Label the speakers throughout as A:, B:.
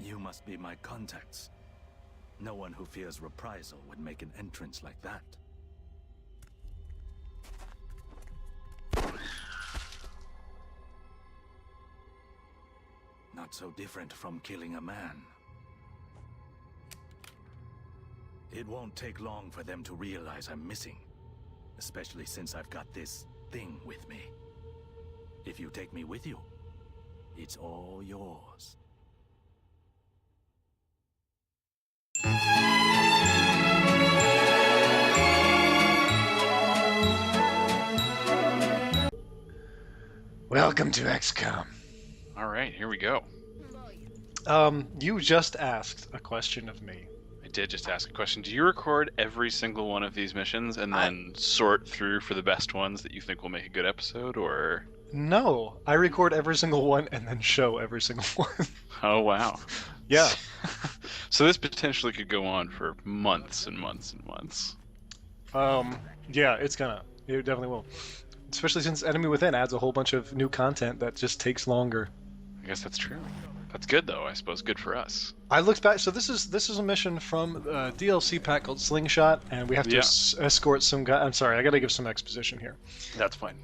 A: You must be my contacts. No one who fears reprisal would make an entrance like that. Not so different from killing a man. It won't take long for them to realize I'm missing. Especially since I've got this thing with me. If you take me with you, it's all yours.
B: Welcome to XCOM.
C: All right, here we go.
B: You just asked a question of me.
C: I did just ask a question. Do you record every single one of these missions and then sort through for the best ones that you think will make a good episode, or?
B: No, I record every single one and then show every single one.
C: Oh, wow.
B: Yeah.
C: So this potentially could go on for months and months and months.
B: Yeah, it definitely will. Especially since Enemy Within adds a whole bunch of new content that just takes longer.
C: I guess that's true. That's good, though, I suppose. Good for us.
B: I looked back, so this is a mission from a DLC pack called Slingshot, and we have to escort some guy. I'm sorry, I gotta give some exposition here.
C: That's fine.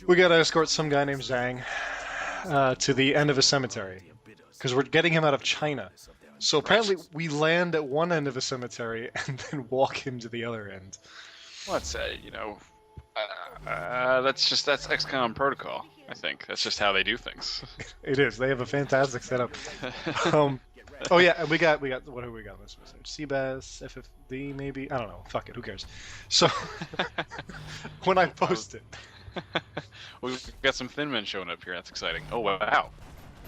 B: We gotta escort some guy named Zhang to the end of a cemetery, because we're getting him out of China. So apparently we land at one end of a cemetery and then walk him to the other end.
C: Well, that's, that's XCOM protocol, I think. That's just how they do things.
B: It is. They have a fantastic setup. Oh yeah, and we got what have we got in this message? Seabass, FFD maybe? I don't know. Fuck it, who cares? So when I post it.
C: We've got some Thin Men showing up here, that's exciting. Oh wow.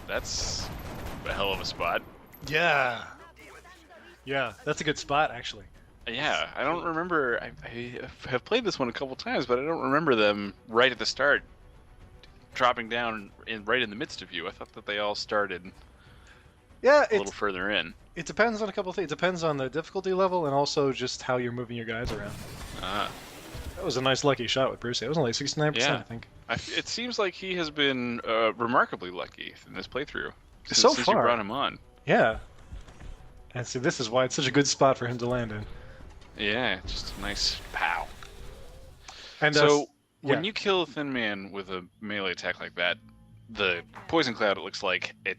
C: That's a hell of a spot.
B: Yeah. Yeah, that's a good spot actually.
C: Yeah, I don't remember. I have played this one a couple times, but I don't remember them right at the start dropping down right in the midst of you. I thought that they all started a little further in.
B: It depends on a couple of things. It depends on the difficulty level and also just how you're moving your guys around.
C: Ah.
B: That was a nice lucky shot with Bruce. It was only 69%, I think.
C: It seems like he has been remarkably lucky in this playthrough since
B: far.
C: You brought him on.
B: Yeah. And see, this is why it's such a good spot for him to land in.
C: Yeah, just a nice pow.
B: And
C: so, when you kill a Thin Man with a melee attack like that, the poison cloud, it looks like, that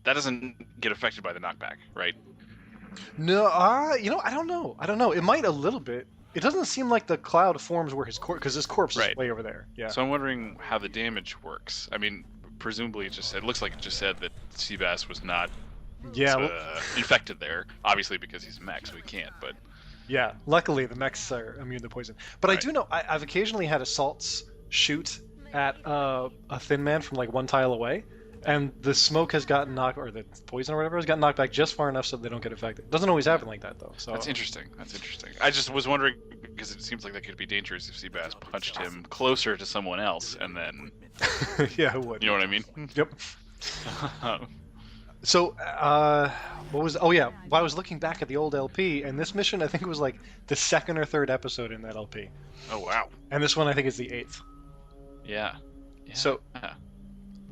C: doesn't get affected by the knockback, right?
B: No, I don't know. It might a little bit. It doesn't seem like the cloud forms where his corpse, because his corpse is way over there. Yeah.
C: So I'm wondering how the damage works. I mean, presumably it looks like it just said that Seabass was not infected there. Obviously because he's a mech, so he can't, but...
B: Yeah, luckily the mechs are immune to poison. But I do know, I've occasionally had assaults shoot at a Thin Man from like one tile away, and the smoke has gotten knocked, or the poison or whatever has gotten knocked back just far enough so they don't get affected. It doesn't always happen like that though. So
C: That's interesting. I just was wondering, because it seems like that could be dangerous if Seabass punched him closer to someone else, and then...
B: Yeah, it would.
C: You know what I mean?
B: Yep. So, what was... Oh, yeah. Well, I was looking back at the old LP, and this mission, I think it was like the second or third episode in that LP.
C: Oh, wow.
B: And this one, I think, is the 8th.
C: Yeah.
B: So,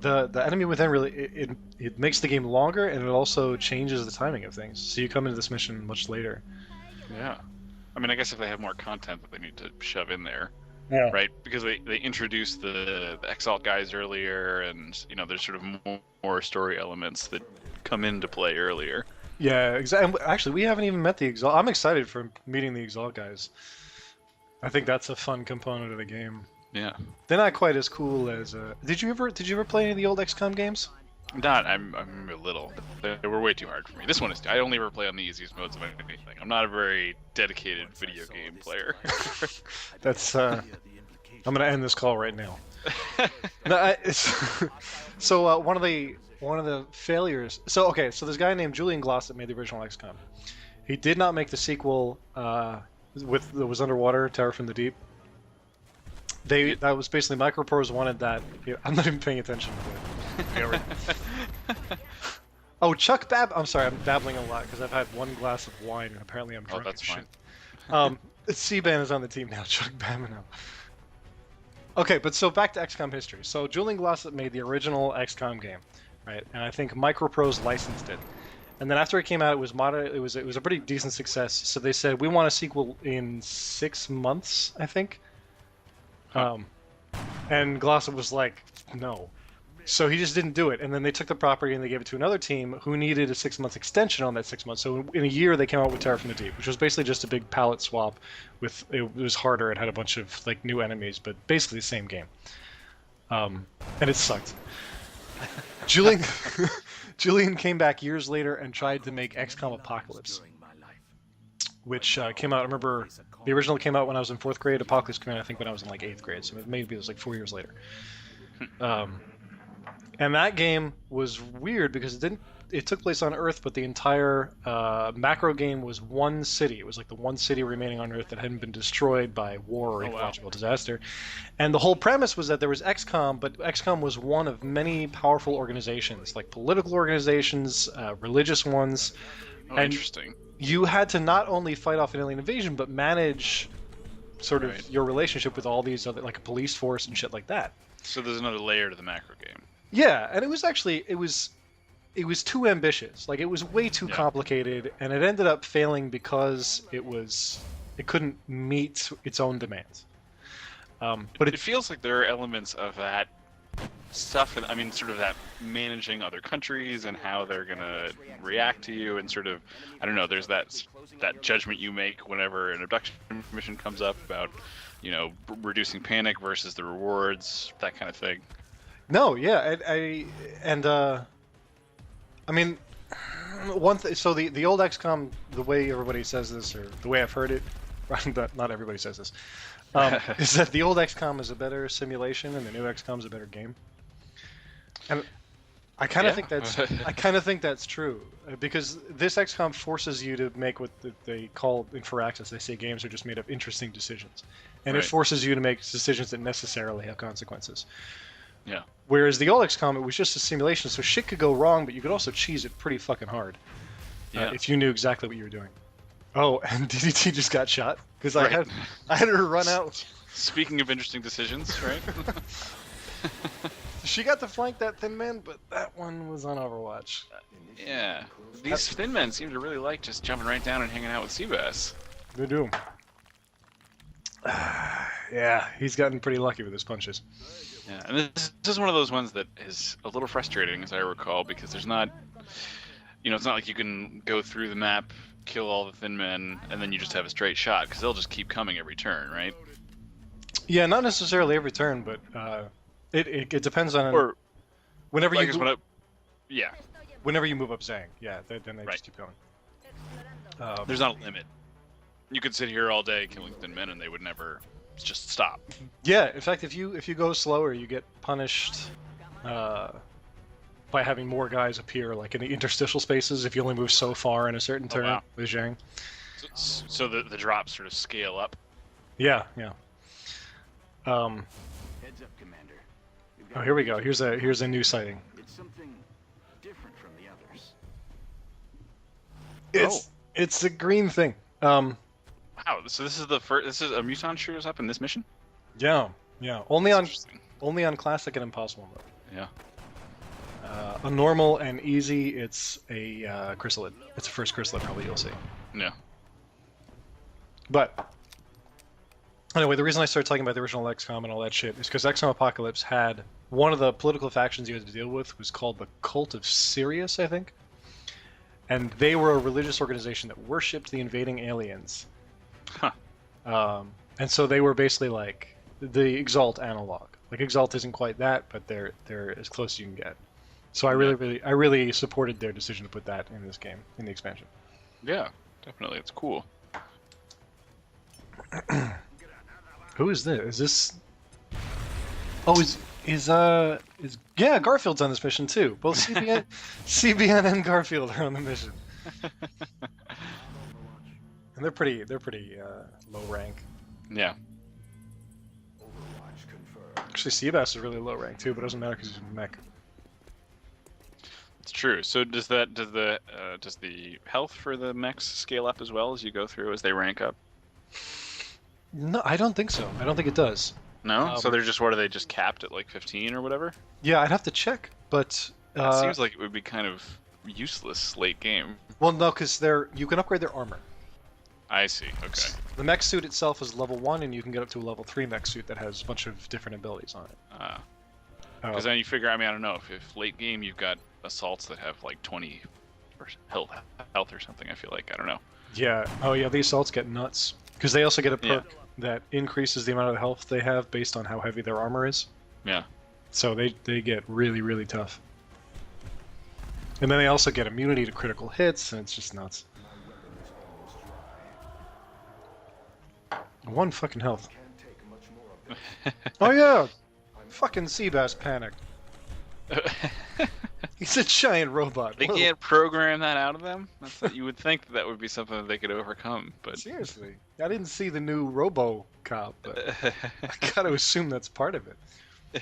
B: the Enemy Within really... It makes the game longer, and it also changes the timing of things. So you come into this mission much later.
C: Yeah. I mean, I guess if they have more content that they need to shove in there.
B: Yeah.
C: Right? Because they introduced the Exalt guys earlier, and, there's sort of more story elements that come into play earlier.
B: Yeah, exactly. Actually, we haven't even met the Exalt. I'm excited for meeting the Exalt guys. I think that's a fun component of the game.
C: Yeah.
B: They're not quite as cool as... Did you ever play any of the old XCOM games?
C: I'm a little, but they were way too hard for me. This one is... I only ever play on the easiest modes of anything. I'm not a very dedicated video game player.
B: That's... I'm going to end this call right now. No, so one of the failures... So, okay, so this guy named Julian Gloss that made the original XCOM. He did not make the sequel that was underwater, Terror from the Deep. That was basically Microprose wanted that. I'm not even paying attention to it. Oh, Chuck I'm sorry, I'm babbling a lot because I've had one glass of wine and apparently I'm drunk.
C: Oh, that's fine.
B: C-Ban is on the team now, Chuck Babineau. Okay, but so back to XCOM history. So Julian Glossop made the original XCOM game, right? And I think Microprose licensed it. And then after it came out, it was moderate. It was a pretty decent success. So they said we want a sequel in 6 months, I think. And Glossop was like, no. So he just didn't do it. And then they took the property and they gave it to another team who needed a 6-month extension on that 6 months. So in a year, they came out with Terror from the Deep, which was basically just a big palette swap. It was harder. It had a bunch of like new enemies, but basically the same game. And it sucked. Julian came back years later and tried to make XCOM Apocalypse, which came out. I remember the original came out when I was in 4th grade. Apocalypse came out, I think, when I was in like 8th grade. So maybe it was like 4 years later. And that game was weird because it took place on Earth, but the entire macro game was one city. It was like the one city remaining on Earth that hadn't been destroyed by war or ecological disaster. And the whole premise was that there was XCOM, but XCOM was one of many powerful organizations, like political organizations, religious ones.
C: Oh, interesting.
B: You had to not only fight off an alien invasion, but manage sort of your relationship with all these other, like a police force and shit like that.
C: So there's another layer to the macro game.
B: Yeah, and it was too ambitious. Like, it was way too complicated, and it ended up failing because it couldn't meet its own demands. But
C: it feels like there are elements of that stuff, and I mean, sort of that managing other countries and how they're gonna react to you, and sort of, I don't know, there's that judgment you make whenever an abduction mission comes up about, you know, reducing panic versus the rewards, that kind of thing.
B: No, yeah, I mean, so the old XCOM, the way everybody says this, or the way I've heard it, not everybody says this, is that the old XCOM is a better simulation and the new XCOM is a better game. And I kind of think that's true, because this XCOM forces you to make what they call in Firaxis, they say games are just made of interesting decisions, and it forces you to make decisions that necessarily have consequences.
C: Yeah.
B: Whereas the old XCOM, it was just a simulation, so shit could go wrong, but you could also cheese it pretty fucking hard if you knew exactly what you were doing. Oh, and DDT just got shot because I had her run out.
C: Speaking of interesting decisions, right?
B: She got to flank that Thin Man, but that one was on Overwatch.
C: Yeah, these Thin Men seem to really like just jumping right down and hanging out with Seabass.
B: They do. Yeah, he's gotten pretty lucky with his punches.
C: Yeah, and this is one of those ones that is a little frustrating, as I recall, because there's not, you know, it's not like you can go through the map, kill all the Thin Men, and then you just have a straight shot, because they'll just keep coming every turn, right?
B: Yeah, not necessarily every turn, but it depends on whenever you whenever you move up Zang, then they just keep going.
C: There's not a limit. You could sit here all day killing Thin Men, and they would never just stop.
B: Yeah, in fact, if you go slower, you get punished by having more guys appear, like in the interstitial spaces, if you only move so far in a certain turn with Zhang.
C: So the drops sort of scale up.
B: Yeah.
D: Heads up, Commander.
B: Oh, here we go. Here's a new sighting.
D: It's something different from the others.
B: It's a green thing.
C: Wow, so this is the first. This is a Muton shows up in this mission.
B: Yeah. Only on classic and impossible mode.
C: Yeah.
B: On normal and easy, it's a chrysalid. It's the first chrysalid probably you'll see.
C: Yeah.
B: But anyway, the reason I started talking about the original XCOM and all that shit is because XCOM Apocalypse had one of the political factions you had to deal with was called the Cult of Sirius, I think. And they were a religious organization that worshipped the invading aliens.
C: Huh.
B: And so they were basically like the Exalt analog. Like Exalt isn't quite that, but they're as close as you can get. So I really supported their decision to put that in this game, in the expansion.
C: Yeah, definitely, it's cool.
B: Who is this? Is this? Oh, yeah, Garfield's on this mission too. Both CBN and Garfield are on the mission. And they're pretty low rank.
C: Yeah.
B: Actually, Seabass is really low rank too, but it doesn't matter because he's a mech.
C: It's true. So does the health for the mechs scale up as well as you go through as they rank up?
B: No, I don't think so. I don't think it does.
C: No. So they're just what are they just capped at like 15 or whatever?
B: Yeah, I'd have to check, but
C: it seems like it would be kind of useless late game.
B: Well, no, because you can upgrade their armor.
C: I see. Okay.
B: The mech suit itself is level 1, and you can get up to a level 3 mech suit that has a bunch of different abilities on it.
C: Because then you figure, I mean, I don't know, if late game you've got assaults that have like 20 health or something, I feel like, I don't know.
B: Yeah. Oh yeah, the assaults get nuts. Because they also get a perk that increases the amount of health they have based on how heavy their armor is.
C: Yeah.
B: So they get really, really tough. And then they also get immunity to critical hits, and it's just nuts. 1 fucking health. Oh yeah! Fucking Seabass panicked. He's a giant robot.
C: They can't program that out of them? You would think that would be something that they could overcome, but...
B: Seriously. I didn't see the new Robo-Cop, but I gotta assume that's part of it.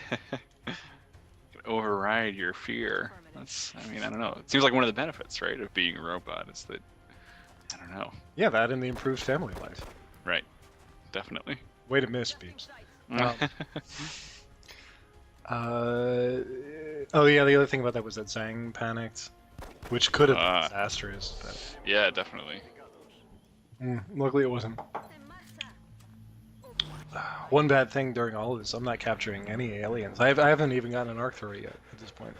C: Override your fear. I mean, I don't know. It seems like one of the benefits, right, of being a robot is that, I don't know.
B: Yeah, that and the improved family life.
C: Right. Definitely.
B: Way to miss, Beeps. Oh yeah, the other thing about that was that Zhang panicked, which could have been disastrous. But...
C: Yeah, definitely.
B: Luckily it wasn't. One bad thing during all of this, I'm not capturing any aliens. I haven't even gotten an arc thrower yet at this point.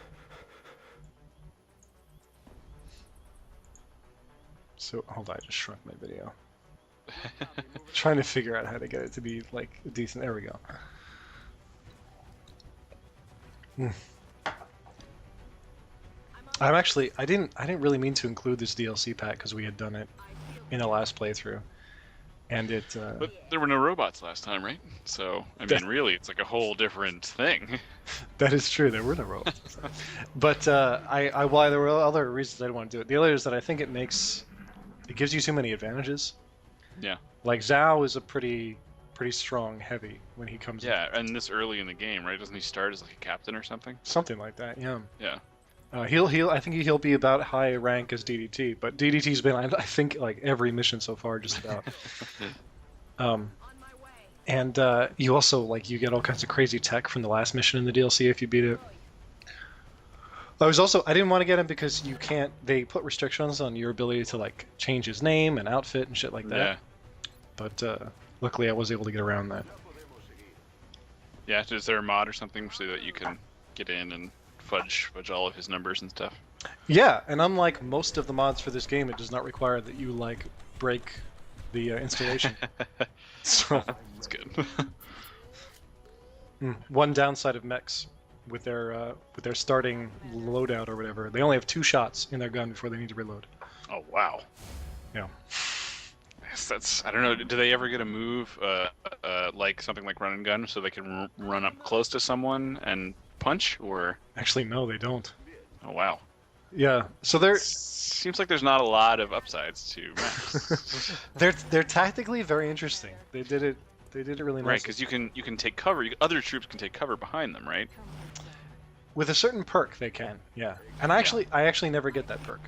B: So, hold on, I just shrunk my video. Trying to figure out how to get it to be, like, decent. There we go. I didn't really mean to include this DLC pack because we had done it in the last playthrough. And it...
C: But there were no robots last time, right? So, I mean, really, it's like a whole different thing.
B: That is true, there were no robots. But, well, there were other reasons I didn't want to do it. The other is that I think it gives you too many advantages.
C: Yeah.
B: Like, Zhao is a pretty strong heavy when he comes in.
C: Yeah, and this early in the game, right? Doesn't he start as like a captain or something?
B: Something like that, yeah.
C: Yeah.
B: I think he'll be about high rank as DDT, but DDT's been, I think, like every mission so far, just about. And you also, like, you get all kinds of crazy tech from the last mission in the DLC if you beat it. I didn't want to get him because they put restrictions on your ability to, like, change his name and outfit and shit like that.
C: Yeah.
B: But luckily I was able to get around that.
C: Yeah, is there a mod or something so that you can get in and fudge all of his numbers and stuff?
B: Yeah, and unlike most of the mods for this game, it does not require that you, like, break the installation. So
C: that's good.
B: One downside of mechs with their starting loadout or whatever, they only have 2 shots in their gun before they need to reload.
C: Oh wow.
B: Yeah.
C: That's I don't know. Do they ever get a move like something like run and gun so they can run up close to someone and punch? Or
B: actually, no, they don't.
C: Oh wow.
B: Yeah. So
C: seems like there's not a lot of upsides to mechs.
B: They're tactically very interesting. They did it really nice.
C: Right, because you can take cover. Other troops can take cover behind them, right?
B: With a certain perk, they can. Yeah. And I actually never get that perk.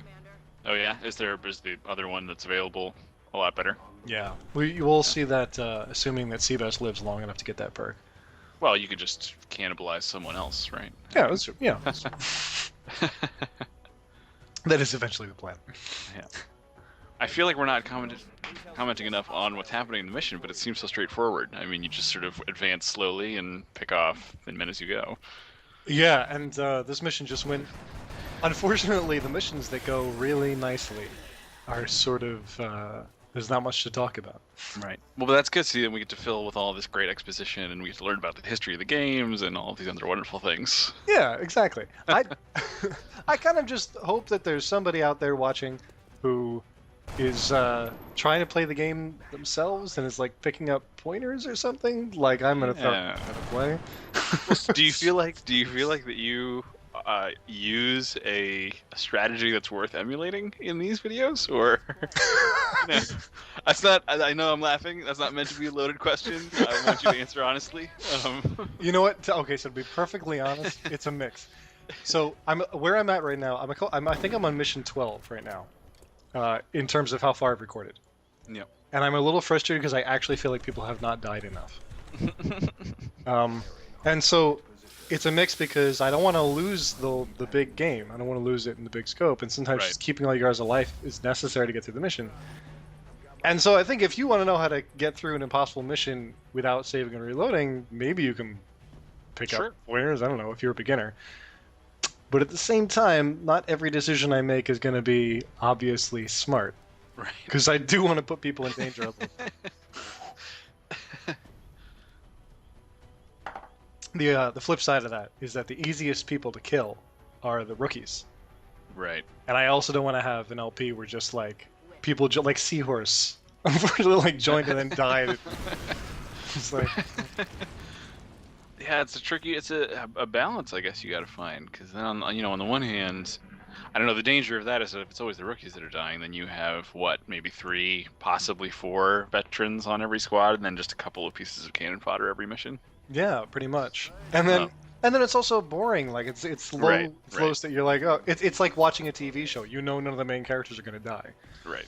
C: Oh yeah. Is the other one that's available a lot better?
B: Yeah. You will see that, assuming that Seabass lives long enough to get that perk.
C: Well, you could just cannibalize someone else, right?
B: Yeah, that's true. Yeah. That is eventually the plan.
C: Yeah. I feel like we're not commenting enough on what's happening in the mission, but it seems so straightforward. I mean, you just sort of advance slowly and pick off in minutes you go.
B: Yeah, and this mission just went... Unfortunately, the missions that go really nicely are sort of... there's not much to talk about.
C: Right. Well, but that's good. See, then we get to fill with all this great exposition, and we get to learn about the history of the games and all of these other wonderful things.
B: Yeah, exactly. I kind of just hope that there's somebody out there watching who is trying to play the game themselves and is like picking up pointers or something. Like I'm gonna play.
C: Do you feel like that you use a strategy that's worth emulating in these videos, or no? That's not. I know I'm laughing. That's not meant to be a loaded question. I want you to answer honestly.
B: You know what? Okay, so to be perfectly honest, it's a mix. So where I'm at right now. I think I'm on mission 12 right now, in terms of how far I've recorded.
C: Yep.
B: And I'm a little frustrated because I actually feel like people have not died enough. And so it's a mix because I don't want to lose the big game. I don't want to lose it in the big scope, and sometimes
C: Right.
B: just keeping all your guards alive is necessary to get through the mission. And so I think if you want to know how to get through an impossible mission without saving and reloading, maybe you can pick
C: Sure.
B: up pointers. I don't know if you're a beginner. But at the same time, not every decision I make is going to be obviously smart,
C: Right.
B: because I do want to put people in danger. The flip side of that is that the easiest people to kill are the rookies.
C: Right.
B: And I also don't want to have an LP where just like people like Seahorse, unfortunately, like joined and then died. It's like,
C: Yeah, it's a balance, I guess you got to find, because then on the one hand, I don't know, the danger of that is that if it's always the rookies that are dying, then you have maybe 3, possibly 4 veterans on every squad, and then just a couple of pieces of cannon fodder every mission.
B: yeah, pretty much. And then it's also boring. Like it's low
C: Right,
B: flows that you're like, oh, it's like watching a TV show. You know, none of the main characters are gonna die.
C: Right.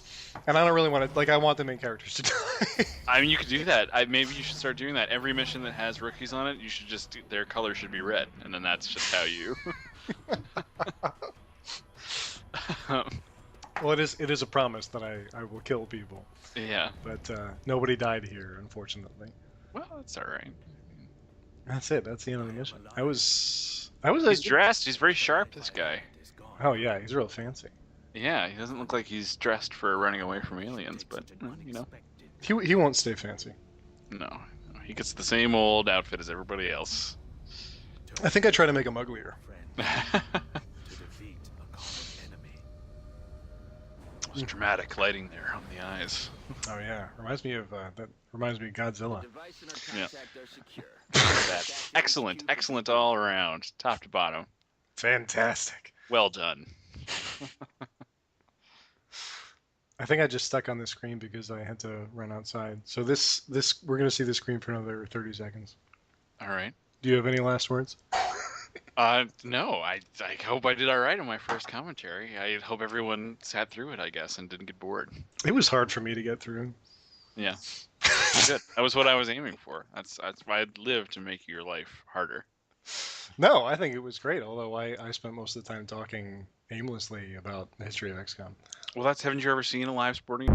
B: And I don't really want to. Like, I want the main characters to die.
C: I mean, you could do that. Maybe you should start doing that. Every mission that has rookies on it, you should their color should be red, and then that's just how you.
B: Well, it is a promise that I will kill people,
C: Yeah.
B: but nobody died here, unfortunately.
C: Well, that's all right.
B: That's it. That's the end of the mission. I was
C: He's dressed. He's very sharp. This guy.
B: Oh yeah, he's real fancy.
C: Yeah, he doesn't look like he's dressed for running away from aliens, but you know,
B: He won't stay fancy.
C: no, he gets the same old outfit as everybody else.
B: I think I try to make him uglier.
C: It's dramatic lighting there on the eyes.
B: Oh yeah, reminds me of Godzilla.
D: Device and our
C: Yeah.
D: contact are secure.
C: That. Excellent all around, top to bottom.
B: Fantastic.
C: Well done.
B: I think I just stuck on the screen because I had to run outside. So this we're gonna see the screen for another 30 seconds.
C: All right.
B: Do you have any last words?
C: No, I hope I did all right in my first commentary. I hope everyone sat through it, I guess, and didn't get bored.
B: It was hard for me to get through.
C: Yeah. Good. That was what I was aiming for. That's why I'd live to make your life harder.
B: No, I think it was great. Although I spent most of the time talking aimlessly about the history of XCOM.
C: Well, haven't you ever seen a live sporting